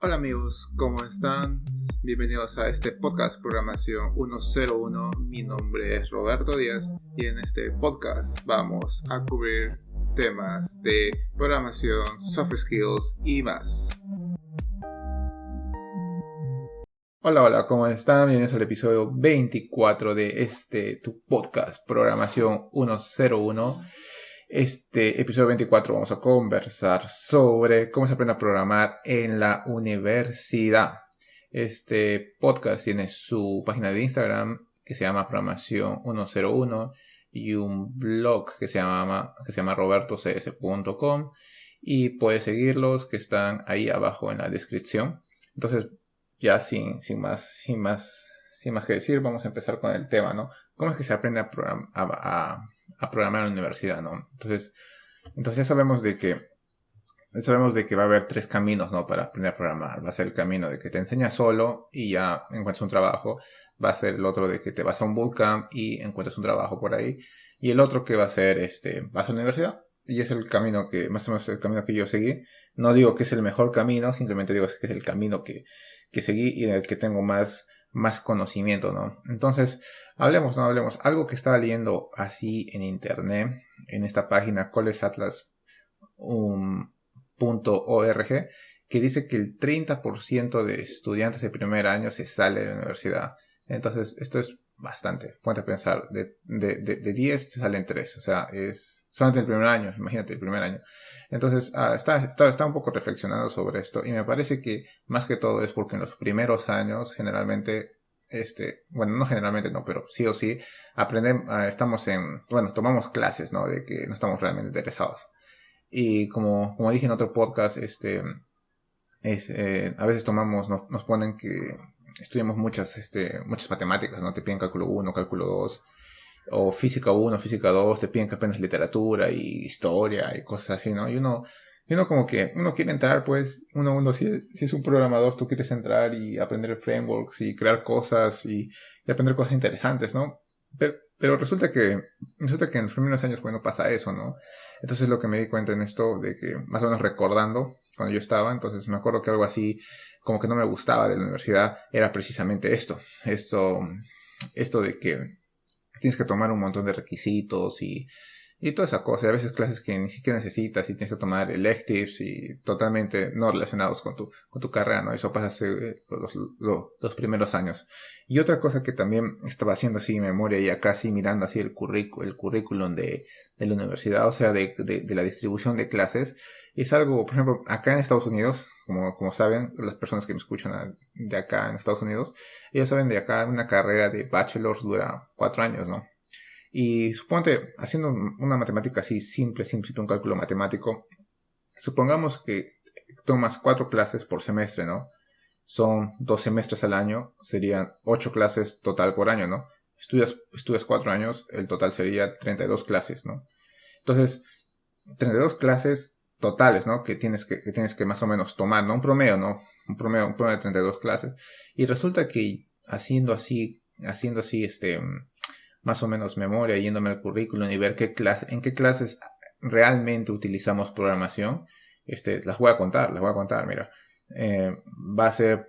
Hola amigos, ¿cómo están? Bienvenidos a este podcast Programación 101. Mi nombre es Roberto Díaz y en este podcast vamos a cubrir temas de programación, soft skills y más. Hola, ¿cómo están? Bienvenidos al episodio 24 de tu podcast Programación 101. Episodio 24 vamos a conversar sobre cómo se aprende a programar en la universidad. Este podcast tiene su página de Instagram que se llama Programación 101 y un blog que se llama robertocs.com y puedes seguirlos que están ahí abajo en la descripción. Entonces, ya sin más que decir, vamos a empezar con el tema, ¿no? ¿Cómo es que se aprende a programar en la universidad, ¿no? Entonces ya sabemos de que va a haber tres caminos, ¿no? Para aprender a programar. Va a ser el camino de que te enseñas solo y ya encuentras un trabajo. Va a ser el otro de que te vas a un bootcamp y encuentras un trabajo por ahí. Y el otro que va a ser, vas a la universidad. Y es el camino que, más o menos el camino que yo seguí. No digo que es el mejor camino, simplemente digo que es el camino que seguí y en el que tengo más conocimiento, ¿no? Entonces, hablemos. Algo que estaba leyendo así en internet, en esta página collegeatlas.org, que dice que el 30% de estudiantes de primer año se sale de la universidad. Entonces, esto es bastante. Ponte a pensar, de 10 se salen 3, o sea, es solamente el primer año, imagínate el primer año. Entonces, está un poco reflexionando sobre esto y me parece que más que todo es porque en los primeros años generalmente, bueno, no generalmente no, pero sí o sí, tomamos clases, ¿no? De que no estamos realmente interesados. Y como dije en otro podcast, a veces nos ponen que estudiamos muchas matemáticas, ¿no? Te piden cálculo 1, cálculo 2, o física 1, física 2, te piden que aprendas literatura y historia y cosas así, ¿no? Y uno como que, uno quiere entrar, pues, si es un programador, tú quieres entrar y aprender frameworks y crear cosas y aprender cosas interesantes, ¿no? Pero resulta que en los primeros años, bueno, pasa eso, ¿no? Entonces lo que me di cuenta en esto, de que más o menos recordando cuando yo estaba, entonces me acuerdo que algo así como que no me gustaba de la universidad era precisamente esto de que tienes que tomar un montón de requisitos y toda esa cosa. Y a veces clases que ni siquiera necesitas y tienes que tomar electives y totalmente no relacionados con tu carrera, ¿no? Eso pasa los primeros años. Y otra cosa que también estaba haciendo así en memoria y acá sí mirando así el currículum de la universidad, o sea, de la distribución de clases, es algo, por ejemplo, acá en Estados Unidos, como saben, las personas que me escuchan de acá en Estados Unidos, ellos saben de acá una carrera de bachelor dura 4 años, ¿no? Y suponte, haciendo una matemática así simple, un cálculo matemático, supongamos que tomas 4 clases por semestre, ¿no? Son 2 semestres al año, serían 8 clases total por año, ¿no? Estudias 4 años, el total sería 32 clases, ¿no? Entonces, 32 clases totales, ¿no? Que tienes que más o menos tomar, ¿no? Un promedio, ¿no? Un promedio de 32 clases. Y resulta que haciendo así, más o menos memoria, yéndome al currículum y ver en qué clases realmente utilizamos programación, las voy a contar, mira. Va a ser,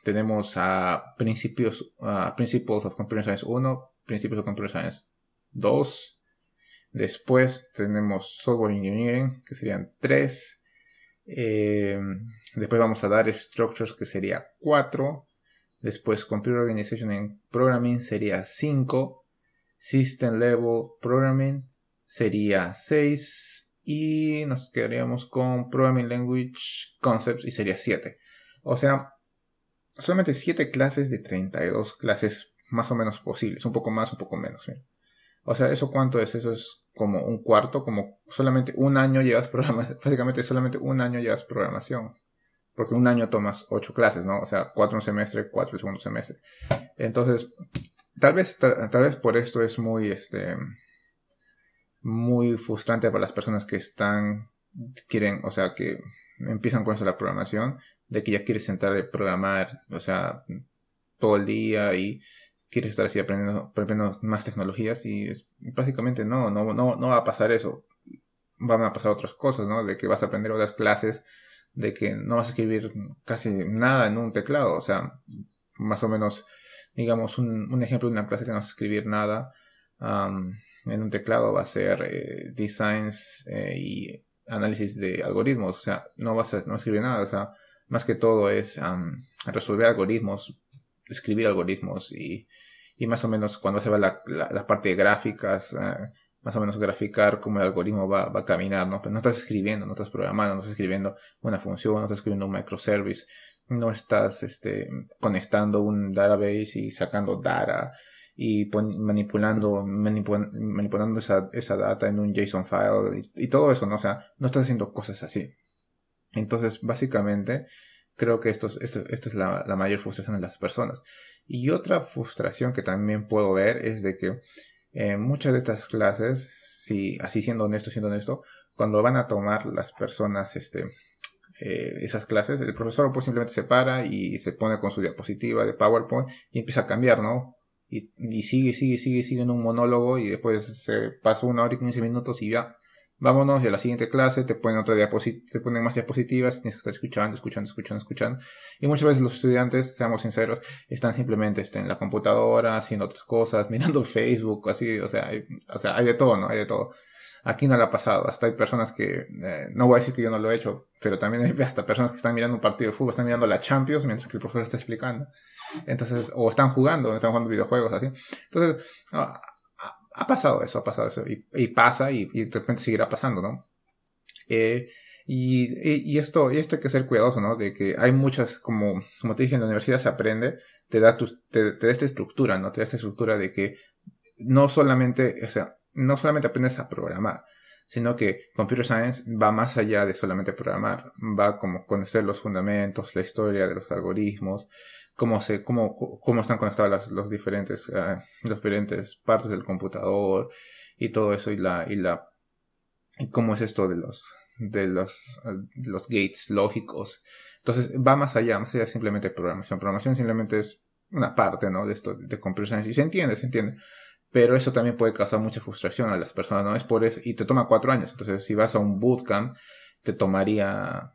tenemos a Principles of Computer Science 1, Principios of Computer Science 2, después tenemos Software Engineering, que serían 3, después vamos a dar Structures, que sería 4, después Computer Organization and Programming sería 5, System Level Programming sería 6 y nos quedaríamos con Programming Language Concepts y sería 7. O sea, solamente 7 clases de 32 clases más o menos posibles, un poco más, un poco menos. ¿Sí? O sea, ¿eso cuánto es? Eso es como un cuarto, como solamente un año llevas programación, básicamente solamente un año llevas programación. Porque un año tomas 8 clases, ¿no? O sea, 4 un semestre, 4 el segundo semestre. Entonces, tal vez por esto es muy frustrante para las personas que quieren, o sea, que empiezan con eso la programación, de que ya quieres entrar a programar, o sea, todo el día y quieres estar así aprendiendo más tecnologías y básicamente no va a pasar eso. Van a pasar otras cosas, ¿no? De que vas a aprender otras clases de que no vas a escribir casi nada en un teclado, o sea, más o menos, digamos, un ejemplo de una clase que no vas a escribir nada en un teclado va a ser designs y análisis de algoritmos, o sea, no vas a escribir nada, o sea, más que todo es resolver algoritmos, escribir algoritmos y más o menos cuando se va la parte de gráficas, más o menos graficar cómo el algoritmo va a caminar, ¿no? Pero no estás escribiendo, no estás programando, no estás escribiendo una función, no estás escribiendo un microservice, no estás conectando un database y sacando data y manipulando esa data en un JSON file y todo eso, ¿no? O sea, no estás haciendo cosas así. Entonces, básicamente, creo que esto es la mayor frustración de las personas. Y otra frustración que también puedo ver es de que muchas de estas clases, si así siendo honesto, cuando van a tomar las personas esas clases, el profesor pues simplemente se para y se pone con su diapositiva de PowerPoint y empieza a cambiar, ¿no? Y sigue en un monólogo y después se pasó 1 hora y 15 minutos y ya, vámonos y a la siguiente clase te ponen te ponen más diapositivas, tienes que estar escuchando. Y muchas veces los estudiantes, seamos sinceros, están simplemente en la computadora, haciendo otras cosas, mirando Facebook, así, hay de todo, ¿no? Hay de todo. Aquí no le ha pasado, hasta hay personas que, no voy a decir que yo no lo he hecho, pero también hay hasta personas que están mirando un partido de fútbol, están mirando la Champions mientras que el profesor está explicando. Entonces, o están jugando videojuegos así. Entonces, ha pasado eso, y pasa y de repente seguirá pasando, ¿no? Y esto hay que ser cuidadoso, ¿no? De que hay muchas, como te dije, en la universidad se aprende, te da esta estructura, ¿no? Te da esta estructura de que no solamente aprendes a programar, sino que Computer Science va más allá de solamente programar, va como conocer los fundamentos, la historia de los algoritmos, cómo están conectadas las diferentes partes del computador y todo eso y cómo es esto de los gates lógicos. Entonces va más allá de simplemente programación. Programación simplemente es una parte, ¿no? De esto de Computer Science y se entiende. Pero eso también puede causar mucha frustración a las personas, ¿no? Es por eso, y te toma 4 años. Entonces, si vas a un bootcamp, te tomaría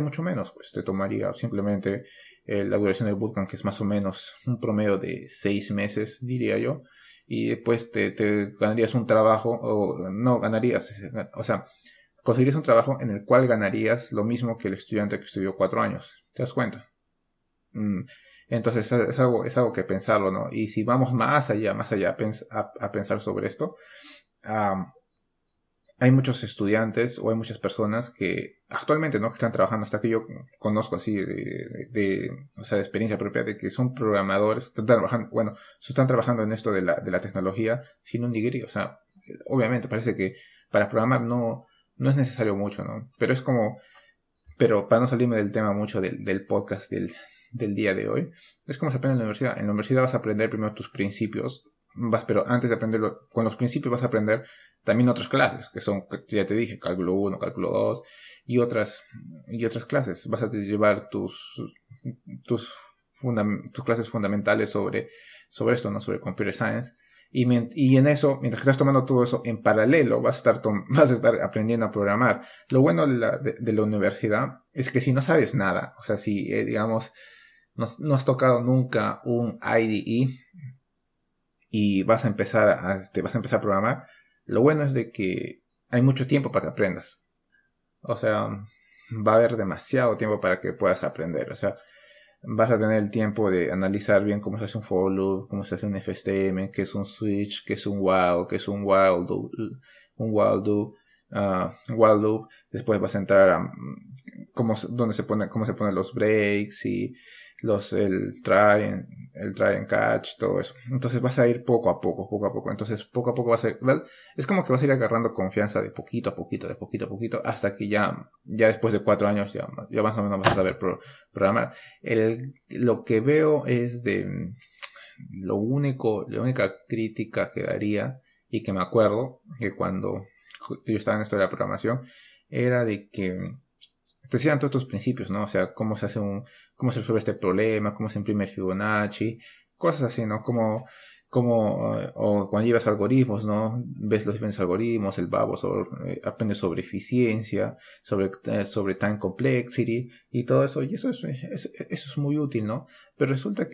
mucho menos, pues te tomaría simplemente la duración del bootcamp, que es más o menos un promedio de 6 meses, diría yo. Y después te ganarías un trabajo, o no ganarías, o sea, conseguirías un trabajo en el cual ganarías lo mismo que el estudiante que estudió 4 años. ¿Te das cuenta? Mm, Entonces es algo que pensarlo, ¿no? Y si vamos más allá a pensar sobre esto, am, hay muchos estudiantes o hay muchas personas que actualmente, ¿no? Que están trabajando, hasta que yo conozco así o sea, de experiencia propia, de que son programadores, están trabajando en esto de la tecnología sin un degree. O sea, obviamente parece que para programar no es necesario mucho, ¿no? Pero para no salirme del tema mucho del podcast del día de hoy, es como se aprende en la universidad. En la universidad vas a aprender primero tus principios, pero antes de aprenderlo, con los principios vas a aprender también otras clases, que son, ya te dije, cálculo 1, cálculo 2 y otras clases. Vas a llevar tus clases fundamentales sobre esto, ¿no? Sobre Computer Science. Y en eso, mientras que estás tomando todo eso en paralelo, vas a estar aprendiendo a programar. Lo bueno de la universidad es que si no sabes nada, o sea, si, digamos, no has tocado nunca un IDE y vas a empezar a programar, lo bueno es de que hay mucho tiempo para que aprendas. O sea, va a haber demasiado tiempo para que puedas aprender. O sea, vas a tener el tiempo de analizar bien cómo se hace un for loop, cómo se hace un FSTM, qué es un switch, qué es un while, qué es un while loop. Después vas a entrar a cómo se ponen los breaks y el try and catch, todo eso. Entonces vas a ir poco a poco. Entonces poco a poco es como que vas a ir agarrando confianza de poquito a poquito, hasta que ya después de 4 años ya más o menos vas a saber programar. Lo que veo es la única crítica que daría, y que me acuerdo que cuando yo estaba en esto de la programación, era de que te decían todos estos principios, ¿no? O sea, cómo se resuelve este problema, cómo se imprime el Fibonacci, cosas así, ¿no? o cuando llevas algoritmos, ¿no? Ves los diferentes algoritmos, el Babos, o aprendes sobre eficiencia, sobre time complexity y todo eso, y eso es muy útil, ¿no? Pero resulta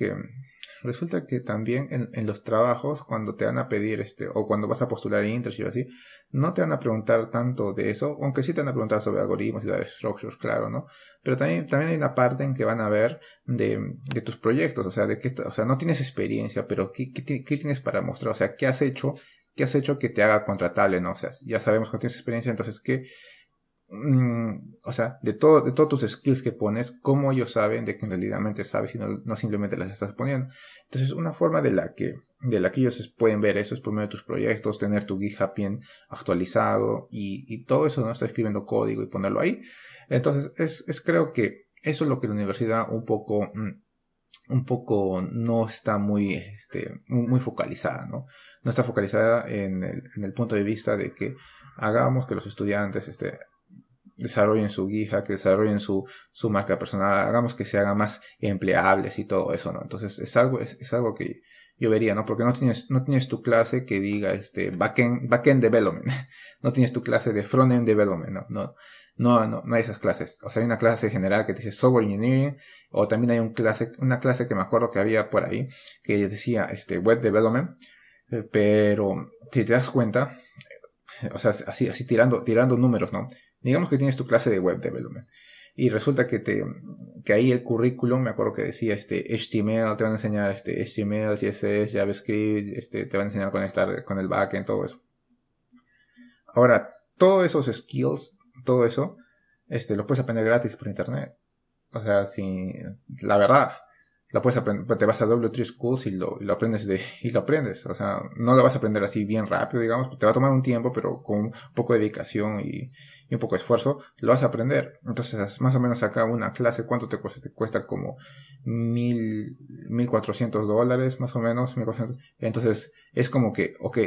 que también en los trabajos, cuando te van a pedir, o cuando vas a postular internship así, no te van a preguntar tanto de eso, aunque sí te van a preguntar sobre algoritmos y data structures, claro, ¿no? Pero también hay una parte en que van a ver de tus proyectos, o sea, o sea, no tienes experiencia, pero ¿qué tienes para mostrar? O sea, ¿qué has hecho que te haga contratable, ¿no? O sea, ya sabemos que tienes experiencia, entonces, o sea, de todos tus skills que pones, cómo ellos saben de que en realidad sabes y no simplemente las estás poniendo? Entonces, una forma de la que ellos pueden ver eso es por medio de tus proyectos, tener tu GitHub bien actualizado y todo eso, ¿no? Está escribiendo código y ponerlo ahí. Entonces, creo que eso es lo que la universidad un poco no está muy focalizada, ¿no? No está focalizada en el punto de vista de que hagamos que los estudiantes, desarrollen su guija, que desarrollen su marca personal, hagamos que se hagan más empleables y todo eso, ¿no? Entonces es algo que yo vería, ¿no? Porque no tienes tu clase que diga backend development, no tienes tu clase de frontend development, no hay esas clases. O sea, hay una clase general que dice software engineering, o también hay una clase que me acuerdo que había por ahí que decía web development, pero si te das cuenta, o sea, así tirando números, ¿no? Digamos que tienes tu clase de web development y resulta que ahí el currículum, me acuerdo que decía HTML, te van a enseñar HTML, CSS, JavaScript, te van a enseñar a conectar con el backend, todo eso. Ahora, todos esos skills, todo eso, lo puedes aprender gratis por internet. O sea, si la verdad, lo puedes aprender, te vas a W3 Schools y lo aprendes y lo aprendes. O sea, no lo vas a aprender así bien rápido, digamos, te va a tomar un tiempo, pero con un poco de dedicación y un poco de esfuerzo, lo vas a aprender. Entonces, más o menos acá una clase, ¿cuánto te cuesta? Te cuesta como $1,400, más o menos, 1,400. Entonces, es como que, ok,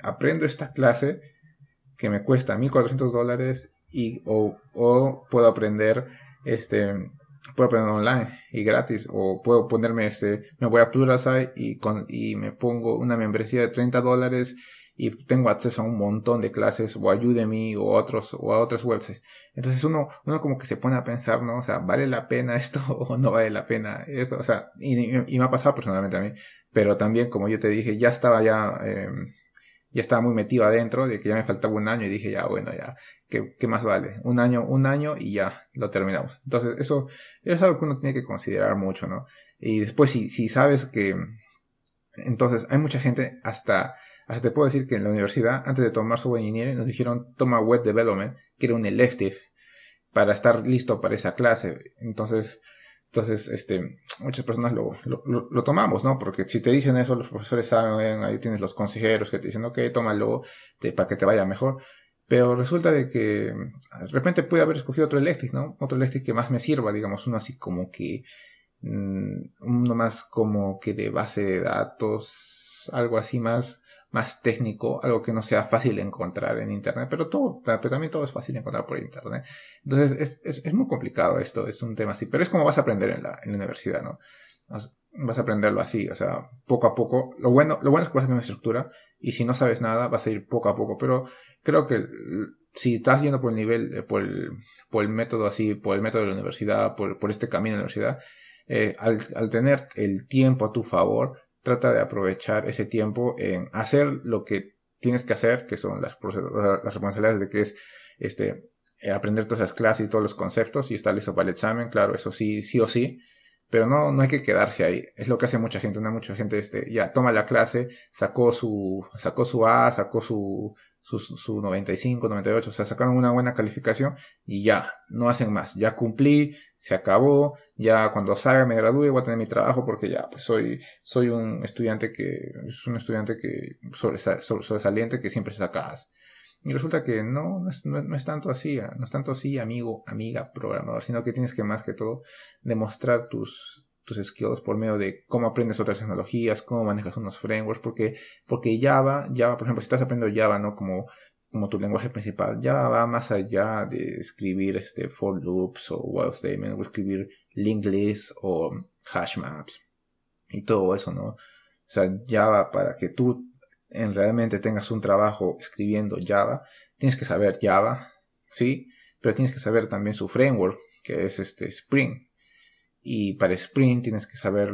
aprendo esta clase que me cuesta $1,400 o puedo aprender online y gratis, o puedo ponerme me voy a Pluralsight y me pongo una membresía de $30 y tengo acceso a un montón de clases, o a Udemy o a otras websites. Entonces uno como que se pone a pensar, ¿no? O sea, ¿vale la pena esto o no vale la pena esto? O sea, y me ha pasado personalmente a mí, pero también, como yo te dije, ya estaba muy metido adentro, de que ya me faltaba un año y dije, ya, bueno, ya, ¿qué más vale? Un año y ya lo terminamos. Entonces, eso es algo que uno tiene que considerar mucho, ¿no? Y después, si sabes que, entonces, hay mucha gente, hasta te puedo decir que en la universidad, antes de tomar software engineering, nos dijeron, toma web development, que era un elective, para estar listo para esa clase. Entonces, muchas personas lo tomamos, ¿no? Porque si te dicen eso, los profesores saben, ahí tienes los consejeros que te dicen, ok, tómalo para que te vaya mejor. Pero resulta de que de repente puede haber escogido otro elective, ¿no? Otro elective que más me sirva, digamos, uno así como que, uno más como que de base de datos, algo así más técnico, algo que no sea fácil de encontrar en internet, pero también todo es fácil de encontrar por internet. Entonces es muy complicado esto, es un tema así, pero es como vas a aprender en la universidad, ¿no? Vas a aprenderlo así, o sea, poco a poco. Lo bueno es que vas a tener una estructura y si no sabes nada vas a ir poco a poco, pero creo que si estás yendo por el nivel, por el método así, por el método de la universidad, por este camino de la universidad, al tener el tiempo a tu favor, trata de aprovechar ese tiempo en hacer lo que tienes que hacer, que son las responsabilidades de que es aprender todas esas clases y todos los conceptos y estar listo para el examen, claro, eso sí o sí, pero no hay que quedarse ahí. Es lo que hace mucha gente, mucha gente ya toma la clase, sacó su A, sacó su 95, 98, o sea, sacaron una buena calificación y ya, no hacen más, ya cumplí, se acabó, ya cuando salga, me gradúe, voy a tener mi trabajo porque ya, pues soy un estudiante que sobresaliente que siempre se saca A's. Y resulta que no es tanto así, no es tanto así, amigo, amiga, programador, sino que tienes que más que todo demostrar tus skills por medio de cómo aprendes otras tecnologías, cómo manejas unos frameworks, porque Java, por ejemplo, si estás aprendiendo Java, ¿no? Como tu lenguaje principal, Java va más allá de escribir for loops o while statement, o escribir linked lists o hash maps y todo eso, ¿no? O sea, Java, para que tú realmente tengas un trabajo escribiendo Java, tienes que saber Java, ¿sí? Pero tienes que saber también su framework, que es Spring. Y para Spring tienes que saber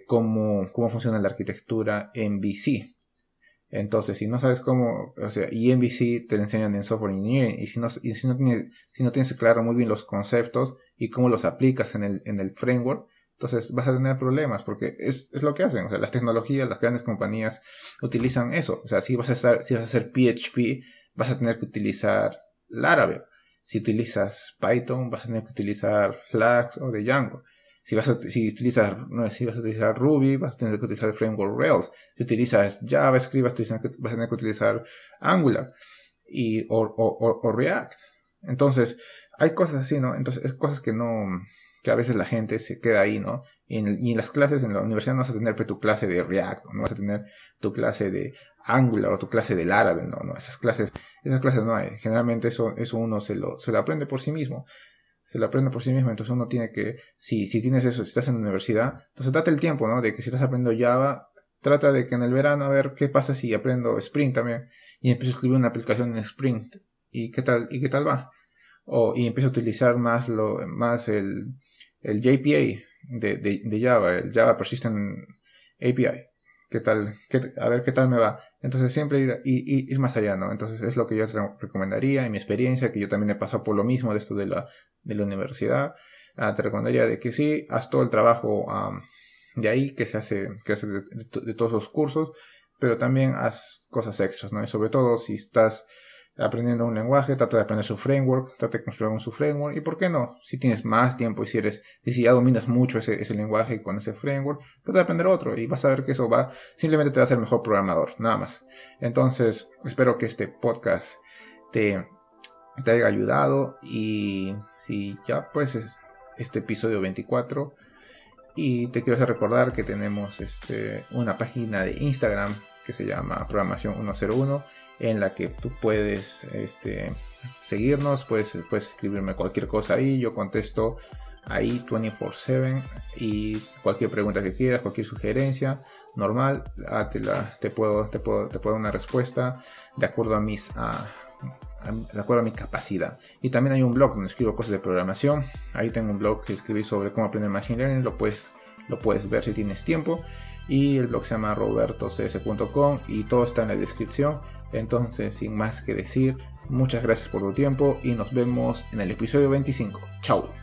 cómo funciona la arquitectura en VC. Entonces, si no sabes cómo, o sea, y en VC te lo enseñan en Software Engineering, y si no tienes claro muy bien los conceptos y cómo los aplicas en el framework, entonces vas a tener problemas, porque es lo que hacen. O sea, las tecnologías, las grandes compañías utilizan eso. O sea, si vas a hacer PHP, vas a tener que utilizar Laravel. Si utilizas Python, vas a tener que utilizar Flask o Django. Si vas a utilizar Ruby, vas a tener que utilizar el framework Rails. Si utilizas JavaScript, vas a tener que utilizar Angular o React. Entonces, hay cosas así, ¿no? Entonces, es cosas que a veces la gente se queda ahí, ¿no? Y en las clases, en la universidad no vas a tener tu clase de React, no vas a tener tu clase de Angular o tu clase de Laravel, no, esas clases no hay. Generalmente eso uno se lo aprende por sí mismo. Entonces uno tiene que, si tienes eso, si estás en la universidad, entonces date el tiempo, ¿no? De que si estás aprendiendo Java, trata de que en el verano a ver qué pasa si aprendo Spring también, y empiezo a escribir una aplicación en Spring, y qué tal va. Y empiezo a utilizar más el JPA de Java, el Java Persistent API. A ver qué tal me va. Entonces siempre ir más allá, ¿no? Entonces es lo que yo te recomendaría, en mi experiencia, que yo también he pasado por lo mismo de esto de la universidad. Te recomendaría de que sí, haz todo el trabajo de ahí que se hace de todos los cursos, pero también haz cosas extras, ¿no? Y sobre todo si estás aprendiendo un lenguaje, trata de aprender su framework, trata de construir su framework, y por qué no, si tienes más tiempo y si ya dominas mucho ese lenguaje con ese framework, trata de aprender otro y vas a ver que eso simplemente te va a hacer mejor programador, nada más. Entonces, espero que este podcast te haya ayudado, y si ya pues es este episodio 24, y te quiero hacer recordar que tenemos una página de Instagram que se llama Programación 101, en la que tú puedes seguirnos, puedes escribirme cualquier cosa ahí, yo contesto ahí 24/7, y cualquier pregunta que quieras, cualquier sugerencia normal, te puedo dar una respuesta de acuerdo a mi capacidad. Y también hay un blog donde escribo cosas de programación. Ahí tengo un blog que escribí sobre cómo aprender Machine Learning, lo puedes ver si tienes tiempo, y el blog se llama robertocs.com, y todo está en la descripción. Entonces, sin más que decir, muchas gracias por tu tiempo y nos vemos en el episodio 25. Chao.